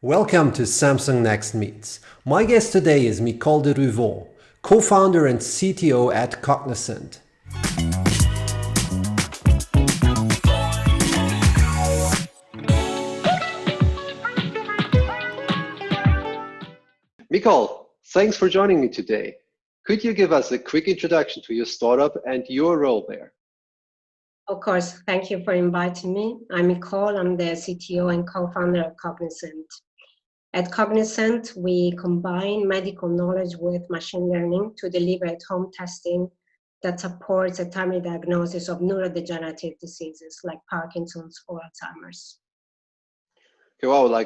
Welcome to Samsung Next Meets. My guest today is Micol de Ruvo, co-founder and CTO at Cogniscent. Micol, thanks for joining me today. Could you give us a quick introduction to your startup and your role there? Of course, thank you for inviting me. I'm Micol, I'm the CTO and co-founder of Cogniscent. At Cogniscent, we combine medical knowledge with machine learning to deliver at-home testing that supports a timely diagnosis of neurodegenerative diseases like Parkinson's or Alzheimer's. Okay, wow,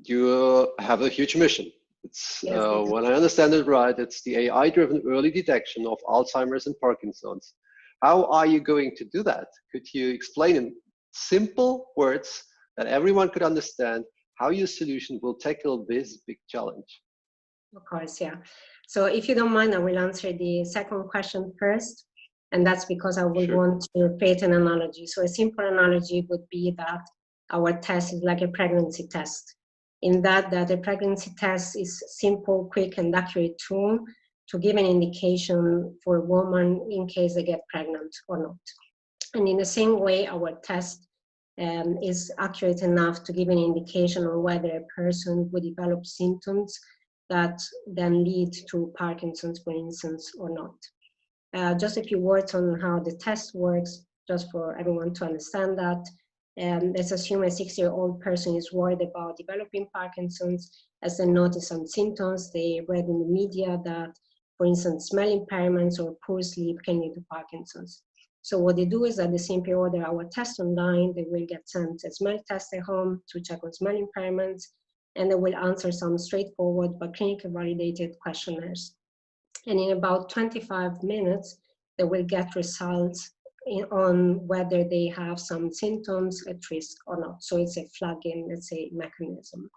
you have a huge mission. It's, Yes, when I understand it right, it's the AI-driven early detection of Alzheimer's and Parkinson's. How are you going to do that? Could you explain in simple words that everyone could understand how your solution will tackle this big challenge? Of course, yeah. So if you don't mind, I will answer the second question first. And that's because I would want to create an analogy. So a simple analogy would be that our test is like a pregnancy test. In that the pregnancy test is simple, quick, and accurate tool to give an indication for a woman in case they get pregnant or not. And in the same way, our test is accurate enough to give an indication on whether a person will develop symptoms that then lead to Parkinson's, for instance, or not. Just a few words on how the test works, just for everyone to understand that. Let's assume a 60-year-old person is worried about developing Parkinson's as they notice some symptoms. They read in the media that, for instance, smell impairments or poor sleep can lead to Parkinson's. So what they do is that they simply order our test online. They will get sent a smell test at home to check on smell impairments, and they will answer some straightforward but clinically validated questionnaires. And in about 25 minutes, they will get results on whether they have some symptoms at risk or not. So it's a flagging, let's say, mechanism.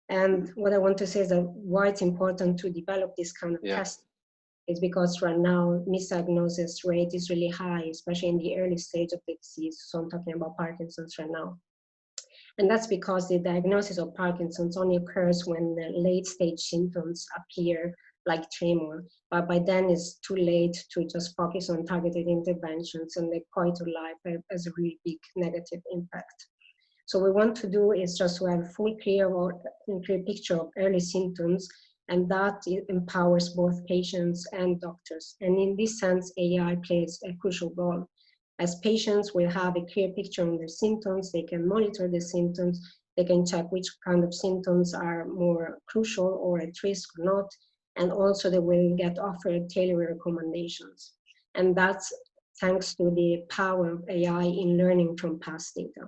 And what I want to say is that why it's important to develop this kind of test is because right now misdiagnosis rate is really high, especially in the early stage of the disease. So I'm talking about Parkinson's right now. And that's because the diagnosis of Parkinson's only occurs when the late stage symptoms appear, like tremor, but by then it's too late to just focus on targeted interventions, and the quality of life has a really big negative impact. So what we want to do is just to have a full clear picture of early symptoms, and that empowers both patients and doctors. And in this sense, AI plays a crucial role. As patients will have a clear picture on their symptoms, they can monitor the symptoms, they can check which kind of symptoms are more crucial or at risk or not, and also they will get offered tailored recommendations. And that's thanks to the power of AI in learning from past data.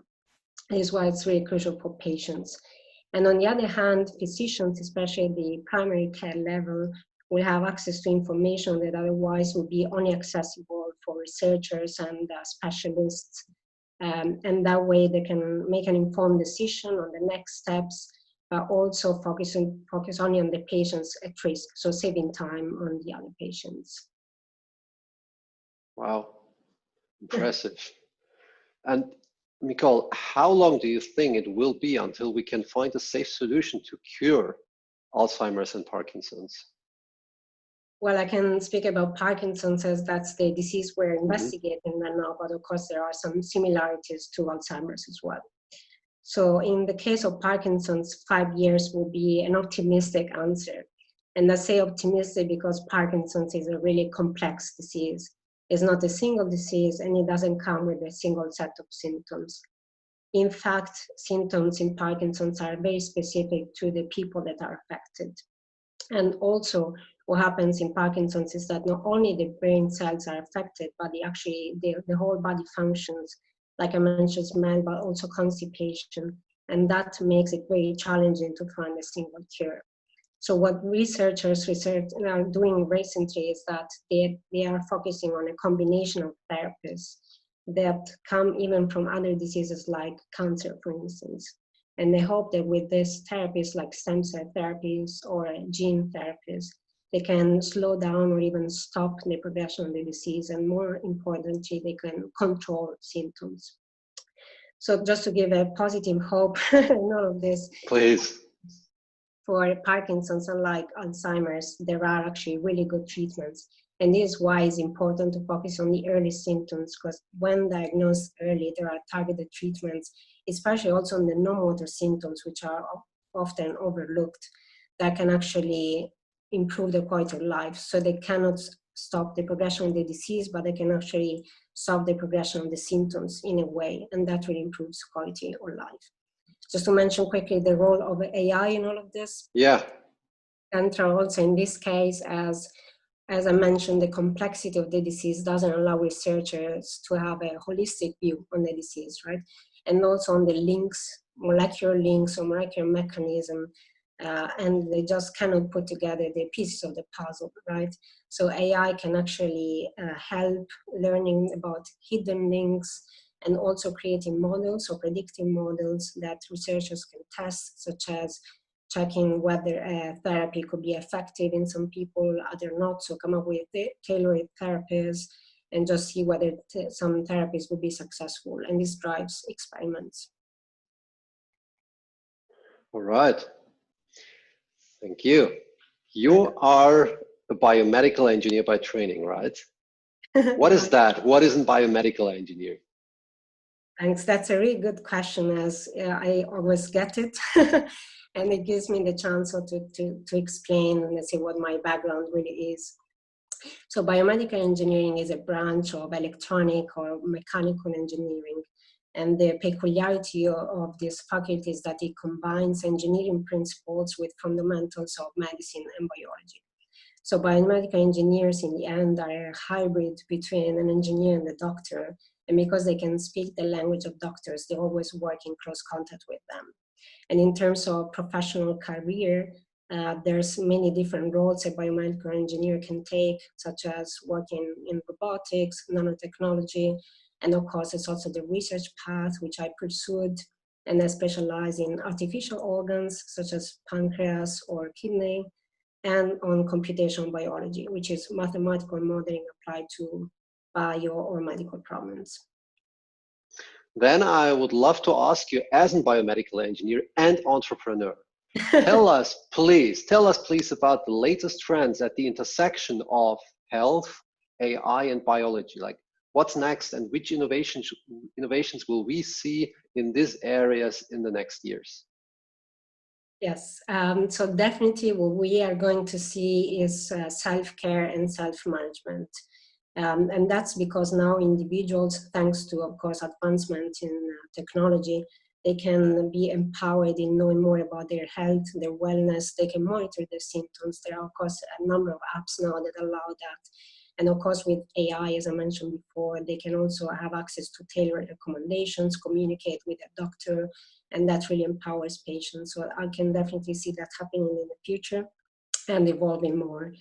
That is why it's really crucial for patients. And on the other hand, physicians, especially the primary care level, will have access to information that otherwise would be only accessible for researchers and specialists. And that way they can make an informed decision on the next steps, but also focus only on the patients at risk, so saving time on the other patients. Wow, impressive. And Micol, how long do you think it will be until we can find a safe solution to cure Alzheimer's and Parkinson's? Well, I can speak about Parkinson's as that's the disease we're investigating right now, but of course there are some similarities to Alzheimer's as well. So in the case of Parkinson's, 5 years will be an optimistic answer. And I say optimistic because Parkinson's is a really complex disease. It's not a single disease, and it doesn't come with a single set of symptoms. In fact, symptoms in Parkinson's are very specific to the people that are affected. And also, what happens in Parkinson's is that not only the brain cells are affected, but the whole body functions, like I mentioned, smell, but also constipation. And that makes it very challenging to find a single cure. So what researchers are doing recently is that they are focusing on a combination of therapies that come even from other diseases like cancer, for instance. And they hope that with these therapies like stem cell therapies or gene therapies, they can slow down or even stop the progression of the disease. And more importantly, they can control symptoms. So just to give a positive hope in all of this, please. For Parkinson's, unlike Alzheimer's, there are actually really good treatments. And this is why it's important to focus on the early symptoms, because when diagnosed early, there are targeted treatments, especially also on the non-motor symptoms, which are often overlooked, that can actually improve the quality of life. So they cannot stop the progression of the disease, but they can actually stop the progression of the symptoms in a way, and that really improves quality of life. Just to mention quickly the role of AI in all of this. Yeah. And also in this case, as I mentioned, the complexity of the disease doesn't allow researchers to have a holistic view on the disease, right? And also on the links, molecular links or molecular mechanism, and they just cannot put together the pieces of the puzzle, right? So AI can actually help learning about hidden links and also creating models or predicting models that researchers can test, such as checking whether a therapy could be effective in some people, other not, so come up with tailored therapies and just see whether some therapies will be successful, and this drives experiments. All right. Thank you. You are a biomedical engineer by training, right? What is that? What is a biomedical engineer? Thanks. That's a really good question, as I always get it. And it gives me the chance to explain and say what my background really is. So biomedical engineering is a branch of electronic or mechanical engineering. And the peculiarity of this faculty is that it combines engineering principles with fundamentals of medicine and biology. So biomedical engineers in the end are a hybrid between an engineer and a doctor. And because they can speak the language of doctors, they always work in close contact with them. And in terms of professional career, there's many different roles a biomedical engineer can take, such as working in robotics, nanotechnology, and of course, it's also the research path, which I pursued, and I specialize in artificial organs, such as pancreas or kidney, and on computational biology, which is mathematical modeling applied to bio or medical problems. Then I would love to ask you, as a biomedical engineer and entrepreneur, tell us please about the latest trends at the intersection of health, AI, and biology. Like, what's next, and which innovations will we see in these areas in the next years? Yes, so definitely what we are going to see is self-care and self-management. And that's because now individuals, thanks to, of course, advancement in technology, they can be empowered in knowing more about their health, their wellness. They can monitor their symptoms. There are, of course, a number of apps now that allow that. And of course, with AI, as I mentioned before, they can also have access to tailored recommendations, communicate with a doctor, and that really empowers patients. So I can definitely see that happening in the future and evolving more.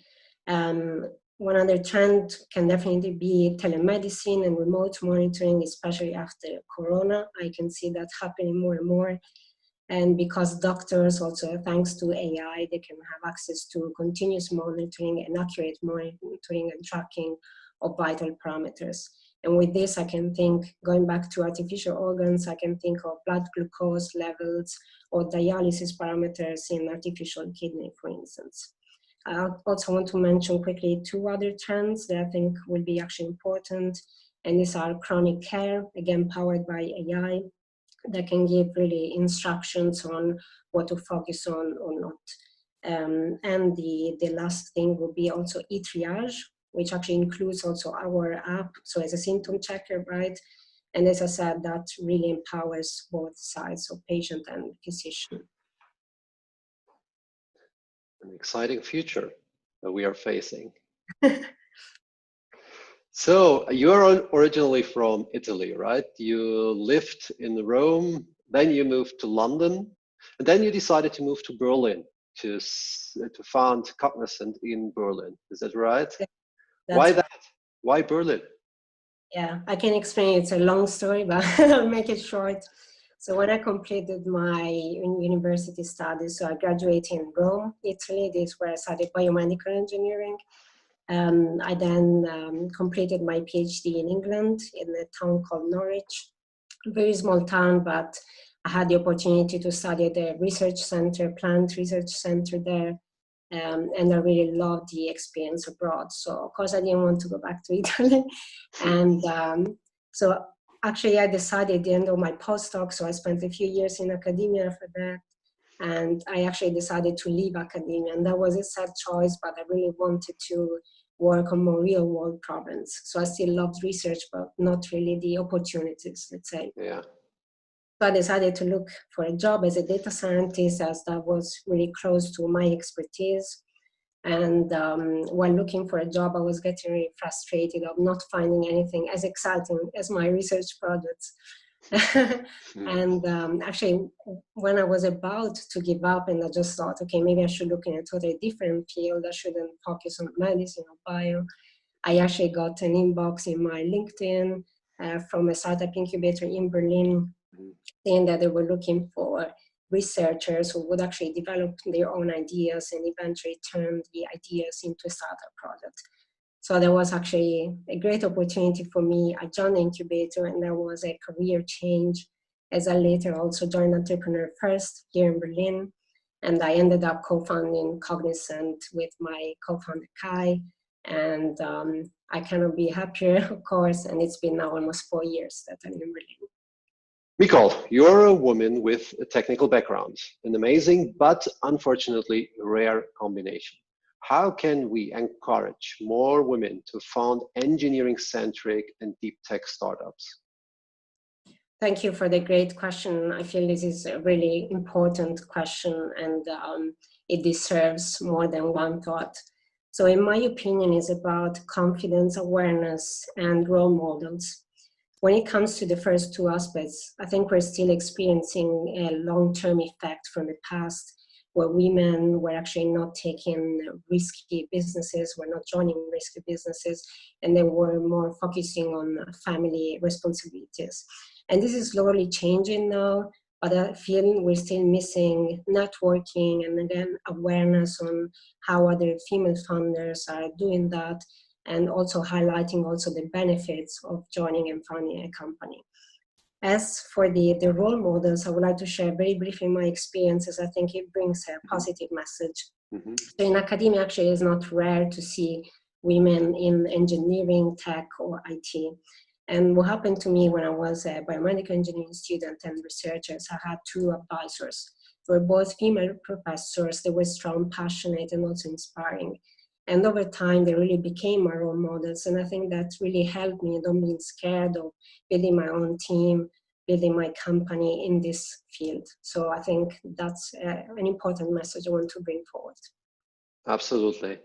One other trend can definitely be telemedicine and remote monitoring, especially after Corona. I can see that happening more and more. And because doctors also, thanks to AI, they can have access to continuous monitoring and accurate monitoring and tracking of vital parameters. And with this, I can think, going back to artificial organs, I can think of blood glucose levels or dialysis parameters in artificial kidney, for instance. I also want to mention quickly two other trends that I think will be actually important. And these are chronic care, again, powered by AI, that can give really instructions on what to focus on or not. And the last thing will be also e-triage, which actually includes also our app, so as a symptom checker, right? And as I said, that really empowers both sides, so patient and physician. An exciting future that we are facing. So you're originally from Italy, right? You lived in Rome, then you moved to London, and then you decided to move to Berlin to found Cogniscent in Berlin. Is that right? Why that? Why Berlin? Yeah, I can explain. It's a long story, but I'll make it short. So when I completed my university studies, so I graduated in Rome, Italy. This is where I studied biomedical engineering. I then completed my PhD in England in a town called Norwich. very small town, but I had the opportunity to study at the research center, plant research center there. And I really loved the experience abroad. So of course I didn't want to go back to Italy. And so actually I decided at the end of my postdoc, so I spent a few years in academia for that. And I actually decided to leave academia. And that was a sad choice, but I really wanted to work on more real world problems. So I still loved research, but not really the opportunities, let's say. Yeah. So I decided to look for a job as a data scientist, as that was really close to my expertise. And while looking for a job, I was getting really frustrated of not finding anything as exciting as my research projects. And actually, when I was about to give up, and I just thought, okay, maybe I should look in a totally different field. I shouldn't focus on medicine or bio. I actually got an inbox in my LinkedIn from a startup incubator in Berlin, saying that they were looking for researchers who would actually develop their own ideas and eventually turn the ideas into a startup product. So there was actually a great opportunity for me. I joined the incubator, and there was a career change as I later also joined Entrepreneur First here in Berlin. And I ended up co-founding Cogniscent with my co-founder Kai. And I cannot be happier, of course. And it's been now almost 4 years that I'm in Berlin. Micol, you're a woman with a technical background, an amazing but unfortunately rare combination. How can we encourage more women to found engineering-centric and deep tech startups? Thank you for the great question. I feel this is a really important question, and it deserves more than one thought. So in my opinion, it's about confidence, awareness, and role models. When it comes to the first two aspects, I think we're still experiencing a long-term effect from the past, where women were actually not taking risky businesses, were not joining risky businesses, and they were more focusing on family responsibilities. And this is slowly changing now, but I feel we're still missing networking and again, awareness on how other female founders are doing that, and also highlighting also the benefits of joining and founding a company. As for the role models, I would like to share very briefly my experiences. I think it brings a positive message. Mm-hmm. So in academia, actually, it's not rare to see women in engineering, tech, or IT. And what happened to me when I was a biomedical engineering student and researchers, I had two advisors. They were both female professors. They were strong, passionate, and also inspiring. And over time, they really became my role models. And I think that really helped me not being scared of building my own team, building my company in this field. So I think that's an important message I want to bring forward. Absolutely.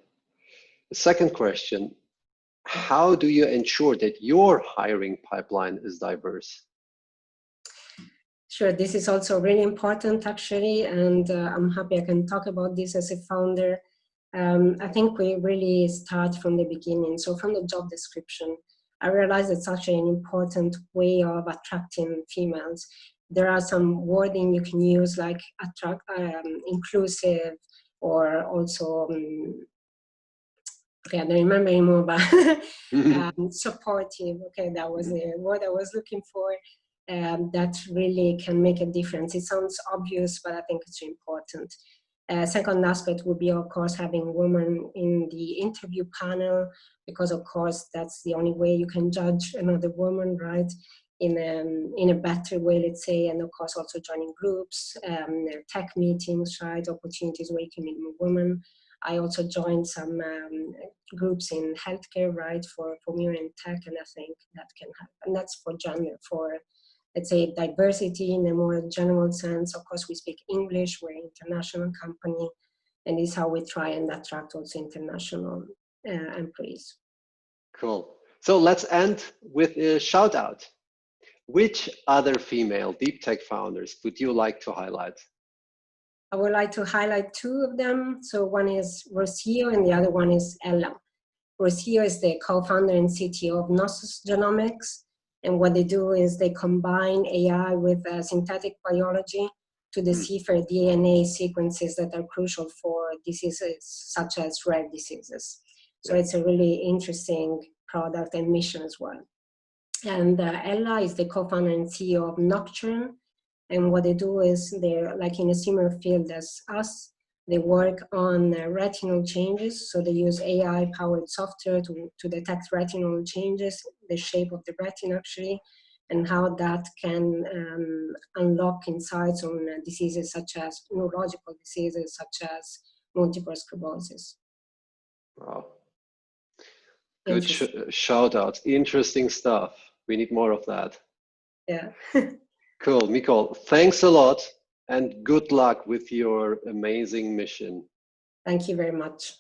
The second question, how do you ensure that your hiring pipeline is diverse? Sure, this is also really important actually, and I'm happy I can talk about this as a founder. I think we really start from the beginning. So from the job description, I realized it's actually an important way of attracting females. There are some wording you can use like inclusive, or also, okay, I don't remember anymore, but supportive. Okay, that was the word I was looking for. That really can make a difference. It sounds obvious, but I think it's important. Second aspect would be, of course, having women in the interview panel, because, of course, that's the only way you can judge another woman, right, in a better way, let's say, and, of course, also joining groups, tech meetings, right, opportunities where you can meet more women. I also joined some groups in healthcare, right, for women in tech, and I think that can help. And that's for gender, for, let's say, diversity in a more general sense. Of course, we speak English, we're an international company, and this is how we try and attract also international employees. Cool. So let's end with a shout out. Which other female deep tech founders would you like to highlight? I would like to highlight two of them. So one is Rocio and the other one is Ella. Rocio is the co-founder and CTO of Gnosis Genomics. And what they do is they combine AI with synthetic biology to decipher DNA sequences that are crucial for diseases such as rare diseases. So it's a really interesting product and mission as well. And Ella is the co-founder and CEO of Nocturne. And what they do is they're like in a similar field as us. They work on retinal changes. So they use AI-powered software to detect retinal changes, the shape of the retina actually, and how that can unlock insights on diseases such as neurological diseases, such as multiple sclerosis. Wow. Good shout out. Interesting stuff. We need more of that. Yeah. Cool. Micol, thanks a lot and good luck with your amazing mission. Thank you very much.